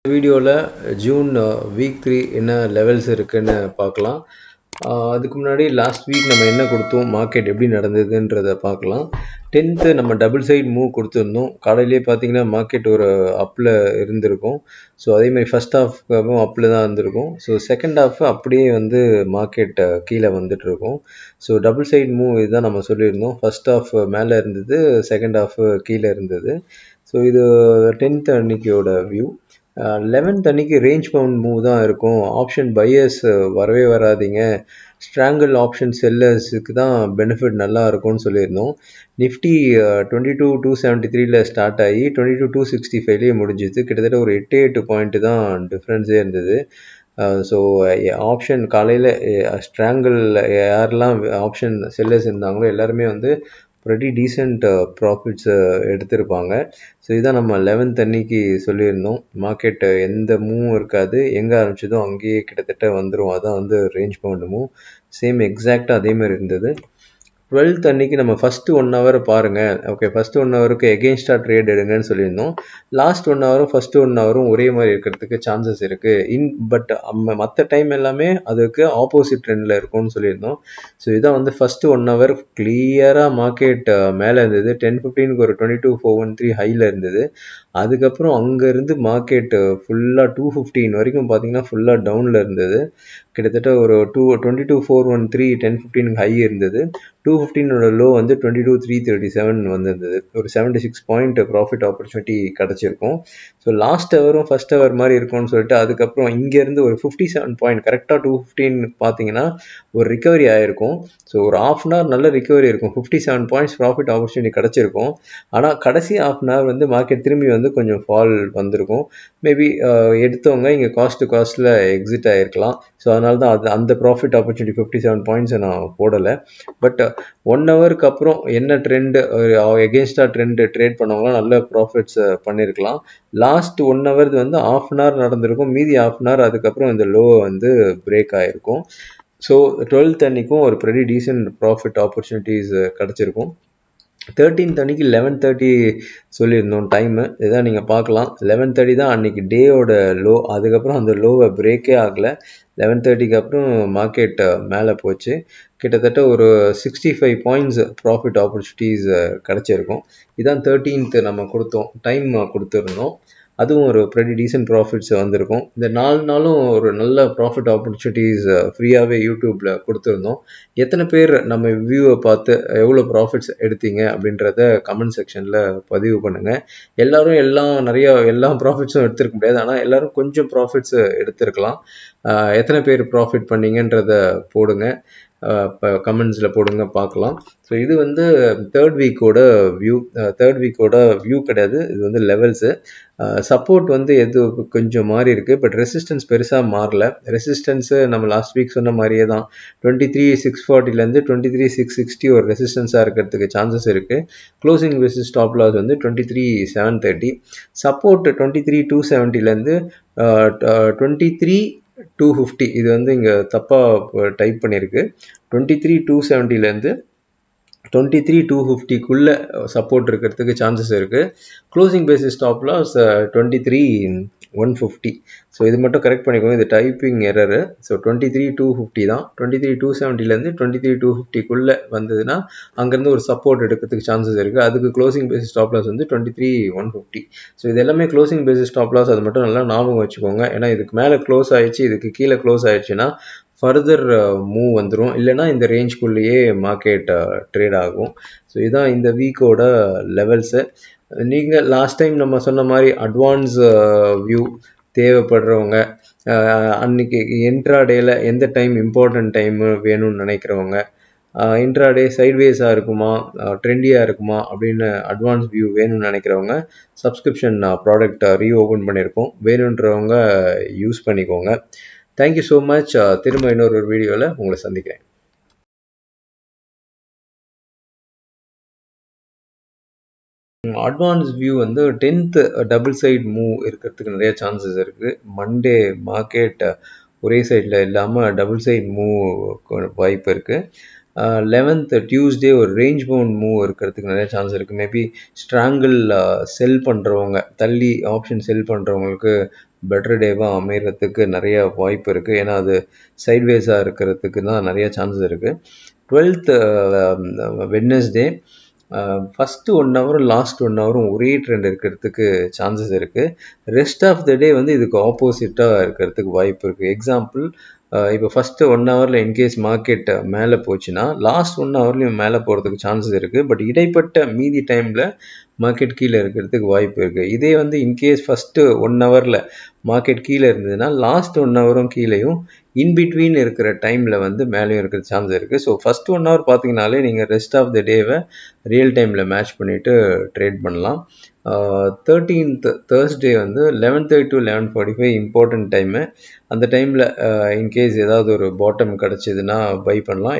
வீடியோவில் June week 3 என்ன levels இருக்குன்னு பார்க்கலாம். அதுக்கு முன்னாடி லாஸ்ட் வீக் நம்ம என்ன கொடுத்தோம், மார்க்கெட் எப்படி நடந்ததுன்றதை பார்க்கலாம். 10th நம்ம டபுள் சைட் மூவ் கொடுத்துருந்தோம். காலையிலேயே பார்த்தீங்கன்னா மார்க்கெட் ஒரு அப்பில் இருந்திருக்கும். ஸோ அதேமாதிரி ஃபஸ்ட் ஹாஃப்க்கும் அப்பில் தான் இருந்திருக்கும். ஸோ செகண்ட் ஹாஃப் அப்படியே வந்து மார்க்கெட் கீழே வந்துட்டுருக்கும். ஸோ டபுள் சைட் மூவ் இதுதான் நம்ம சொல்லியிருந்தோம். ஃபஸ்ட் ஹாஃப் மேலே இருந்தது, செகண்ட் ஹாஃப் கீழே இருந்தது. ஸோ இது 10th அன்னைக்கியோட வியூ. 11th அன்னைக்கு ரேஞ்ச் பவுண்ட் மூவ் தான் இருக்கும். ஆப்ஷன் பையர்ஸ் வரவே வராதிங்க, ஸ்ட்ராங்கிள் ஆப்ஷன் செல்லர்ஸுக்கு தான் பெனிஃபிட் நல்லா இருக்கும்னு சொல்லியிருந்தோம். நிஃப்டி 22,273ல ஸ்டார்ட் ஆகி 22,265லேயே முடிஞ்சிது. கிட்டத்தட்ட ஒரு 8 பாயிண்ட் தான் டிஃப்ரென்ஸே இருந்தது. ஸோ ஆப்ஷன் காலையில் ஸ்ட்ராங்கிள் யாரெல்லாம் ஆப்ஷன் செல்லர்ஸ் இருந்தாங்களோ எல்லாருமே வந்து ப்ரெட்டி டீசெண்ட் ப்ராஃபிட்ஸை எடுத்திருப்பாங்க. ஸோ இதான் நம்ம 11th அன்னைக்கு சொல்லியிருந்தோம். மார்க்கெட் எந்த மூவும் இருக்காது, எங்கே ஆரம்பிச்சதோ அங்கேயே கிட்டத்தட்ட வந்துடும். அதான் வந்து ரேஞ்ச் பவுண்ட் மூவ். சேம் எக்ஸாக்டாக அதேமாதிரி இருந்தது. 12th அன்னைக்கு நம்ம ஃபஸ்ட்டு 1 ஹவர் பாருங்கள். ஓகே, ஃபஸ்ட்டு 1 ஹவருக்கு எகெயின்ஸ்டாக ட்ரேட் எடுங்கன்னு சொல்லியிருந்தோம். லாஸ்ட் 1 ஹவரும் ஃபஸ்ட்டு 1 ஹவரும் ஒரே மாதிரி இருக்கிறதுக்கு சான்சஸ் இருக்குது. பட் மற்ற டைம் எல்லாமே அதுக்கு ஆப்போசிட் ட்ரெண்டில் இருக்கும்னு சொல்லியிருந்தோம். ஸோ இதான் வந்து ஃபஸ்ட்டு 1 ஹவர் கிளியராக மார்க்கெட் மேலே இருந்தது. 10:15க்கு ஒரு 22,413 ஹையில் இருந்தது. அதுக்கப்புறம் அங்கேருந்து மார்க்கெட் ஃபுல்லாக 2:15 வரைக்கும் பார்த்தீங்கன்னா ஃபுல்லாக டவுனில் இருந்தது. கிட்டத்தட்ட ஒரு 22,413 10:15 ஹை இருந்தது. 215ஓட லோ வந்து 22,337 வந்திருந்தது. ஒரு 76 பாயிண்ட் ப்ராஃபிட் ஆப்பர்ச்சுனிட்டி கிடச்சிருக்கும். ஸோ லாஸ்ட் ஹவரும் ஃபஸ்ட் ஹவர் மாதிரி இருக்கும்னு சொல்லிட்டு அதுக்கப்புறம் இங்கேருந்து ஒரு 57 பாயிண்ட் கரெக்டாக 215 பார்த்தீங்கன்னா ஒரு ரிகவரி ஆகிருக்கும். ஸோ ஒரு ஆஃப் அன் ஹவர் நல்ல ரிகவரி இருக்கும். 57 பாயிண்ட்ஸ் ப்ராஃபிட் ஆப்பர்ச்சுனிட்டி கிடச்சிருக்கும். ஆனால் கடைசி ஆஃப் அன் ஹவர் வந்து மார்க்கெட் திரும்பி வந்து கொஞ்சம் ஃபால் வந்திருக்கும். மேபி எடுத்தவங்க இங்கே காஸ்ட்டில் எக்ஸிட் ஆகிருக்கலாம். ஸோ அதனால தான் அந்த ப்ராஃபிட் ஆப்பர்ச்சுனிட்டி 57 பாயிண்ட்ஸை நான் போடலை. பட் 1 ஹவருக்கு அப்புறம் என்ன ட்ரெண்டு, எகெயின்ஸ்டாக ட்ரேட் பண்ணவங்களாம் நல்ல ப்ராஃபிட்ஸ் பண்ணியிருக்கலாம். லாஸ்ட் 1 ஹவர் வந்து ஆஃப் அன் ஹவர் நடந்திருக்கும். மீதி ஆஃப் அன் ஹவர் அதுக்கப்புறம் இந்த லோ வந்து பிரேக் ஆகிருக்கும். ஸோ 12th அன்னைக்கும் ஒரு ப்ரெட்டி டீசென்ட் ப்ராஃபிட் ஆப்பர்ச்சுனிட்டிஸ் கிடச்சிருக்கும். 13th அன்னைக்கு 11:30 சொல்லியிருந்தோம் டைமு. இதான் நீங்கள் பார்க்கலாம். 11:30 தான் அன்றைக்கி டேயோட லோ. அதுக்கப்புறம் அந்த லோவை பிரேக்கே ஆகலை. 11:30க்கு அப்புறம் மார்க்கெட் மேலே போச்சு. கிட்டத்தட்ட ஒரு 65 பாயிண்ட்ஸ் ப்ராஃபிட் ஆப்பர்ச்சுனிட்டிஸ் கிடச்சிருக்கும். இதான் 13th நம்ம டைம் கொடுத்துருந்தோம். அதுவும் ஒரு ப்ரெட்டி டீசென்ட் ப்ராஃபிட்ஸ் வந்திருக்கும். இந்த 4 நாளும் ஒரு நல்ல ப்ராஃபிட் ஆப்பர்ச்சுனிட்டிஸ் ஃப்ரீயாகவே யூடியூப்பில் கொடுத்துருந்தோம். எத்தனை பேர் நம்ம வியூவை பார்த்து எவ்வளோ ப்ராஃபிட்ஸ் எடுத்தீங்க அப்படின்றத கமெண்ட் செக்ஷனில் பதிவு பண்ணுங்கள். எல்லோரும் எல்லா ப்ராஃபிட்ஸும் எடுத்துருக்க முடியாது, ஆனால் எல்லோரும் கொஞ்சம் ப்ராஃபிட்ஸ் எடுத்துருக்கலாம். எத்தனை பேர் ப்ராஃபிட் பண்ணீங்கன்றத போடுங்க, கமெண்ட்ஸில் போடுங்க, பார்க்கலாம். ஸோ இது வந்து தேர்ட் வீக்கோட வியூ கிடையாது, இது வந்து லெவல்ஸு. சப்போர்ட் வந்து எது கொஞ்சம் மாறி இருக்குது, பட் ரெசிஸ்டன்ஸ் பெருசாக மாறல. ரெசிஸ்டன்ஸு நம்ம லாஸ்ட் வீக் சொன்ன மாதிரியே தான். 23,640லேருந்து 23,660 ஒரு ரெசிஸ்டன்ஸாக இருக்கிறதுக்கு சான்சஸ் இருக்குது. க்ளோசிங் பேசிஸ் ஸ்டாப் லாஸ் வந்து 23,730. சப்போர்ட் 23,270லேருந்து 23,250. இது வந்து இங்கே தப்பாக டைப் பண்ணியிருக்கு. 23,270லேருந்து 23,250க்குள்ளே சப்போர்ட் இருக்கிறதுக்கு சான்சஸ் இருக்குது. Closing basis stop loss 23,150. So இது மட்டும் கரெக்ட் பண்ணிக்கோங்க, இது டைப்பிங் எரரு. ஸோ 23,250 தான். 23,270லேருந்து 23,250க்குள்ளே வந்ததுன்னா அங்கேருந்து ஒரு சப்போர்ட் எடுக்கிறதுக்கு சான்சஸ் இருக்குது. அதுக்கு க்ளோசிங் பேசிஸ் ஸ்டாப் லாஸ் வந்து 23,150. ஸோ இது எல்லாமே க்ளோசிங் பேசிஸ் ஸ்டாப் லாஸ், அது மட்டும் நல்லா ஞாபகம் வச்சுக்கோங்க. ஏன்னா இதுக்கு மேலே க்ளோஸ் ஆயிடுச்சு, இதுக்கு கீழே க்ளோஸ் ஆயிடுச்சுன்னா ஃபர்தர் மூவ் வந்துடும், இல்லைனா இந்த ரேஞ்ச்குள்ளேயே மார்க்கெட் ட்ரேட் ஆகும். ஸோ இதுதான் இந்த வீக்கோட லெவல்ஸு. நீங்கள் லாஸ்ட் டைம் நம்ம சொன்ன மாதிரி அட்வான்ஸ் வியூ தேவைப்படுறவங்க, அன்றைக்கி இன்ட்ராடேயில் எந்த டைம் இம்பார்ட்டன்ட் டைமு வேணும்னு நினைக்கிறவங்க, இன்ட்ராடே சைட்வேஸாக இருக்குமா, ட்ரெண்டியாக இருக்குமா அப்படின்னு அட்வான்ஸ் வியூ வேணும்னு நினைக்கிறவங்க சப்ஸ்கிரிப்ஷன் ப்ராடக்ட் ரீஓப்பன் பண்ணியிருக்கோம். வேணுன்றவங்க யூஸ் பண்ணிக்கோங்க. Thank you so much. திரும்ப இன்னொரு வீடியோவில் உங்களை சந்திக்கிறேன். அட்வான்ஸ் வியூ வந்து 10th டபுள் சைட் மூவ் இருக்கிறதுக்கு நிறைய சான்சஸ் இருக்குது. மண்டே மார்க்கெட் ஒரே சைடில் இல்லாமல் டபுள் சைட் மூவ் வாய்ப்பு இருக்குது. 11th டியூஸ்டே ஒரு ரேஞ்ச் பவுண்ட் மூவ் இருக்கிறதுக்கு நிறைய சான்ஸ் இருக்குது. மேபி ஸ்ட்ராங்கிள் செல் பண்ணுறவங்க, தள்ளி ஆப்ஷன் செல் பண்ணுறவங்களுக்கு பெட்டர் டேவாக அமைகிறதுக்கு நிறைய வாய்ப்பு இருக்குது. ஏன்னா அது சைட்வேஸாக இருக்கிறதுக்கு தான் நிறைய சான்சஸ் இருக்குது. 12th வெட்னஸ்டே ஃபஸ்ட்டு 1 ஹவரும் லாஸ்ட் 1 ஹவரும் ஒரே ட்ரெண்ட் இருக்கிறதுக்கு சான்சஸ் இருக்குது. ரெஸ்ட் ஆஃப் த டே வந்து இதுக்கு ஆப்போசிட்டாக இருக்கிறதுக்கு வாய்ப்பு இருக்குது. எக்ஸாம்பிள், இப்போ ஃபஸ்ட்டு 1 ஹவரில் இன்கேஸ் மார்க்கெட் மேலே போச்சுன்னா லாஸ்ட் 1 ஹவர்லேயும் மேலே போகிறதுக்கு சான்சஸ் இருக்குது. பட் இடைப்பட்ட மீதி டைமில் மார்க்கெட் கீழே இருக்கிறதுக்கு வாய்ப்பு இருக்குது. இதே வந்து இன்கேஸ் ஃபஸ்ட்டு 1 ஹவரில் மார்க்கெட் கீழே இருந்ததுன்னா லாஸ்ட் 1 ஹவரும் கீழேயும் இன்பிட்வீன் இருக்கிற டைமில் வந்து மேலேயும் இருக்கிற சான்ஸ் இருக்குது. ஸோ ஃபஸ்ட் 1 ஹவர் பார்த்தீங்கனாலே நீங்கள் ரெஸ்ட் ஆஃப் த டேவை ரியல் டைமில் மேட்ச் பண்ணிவிட்டு ட்ரேட் பண்ணலாம். 13th தேர்ஸ்டே வந்து 11:30 to 11:45 இம்பார்ட்டன்ட் டைமு. அந்த டைமில் இன்கேஸ் ஏதாவது ஒரு பாட்டம் கிடச்சிதுன்னா பை பண்ணலாம்.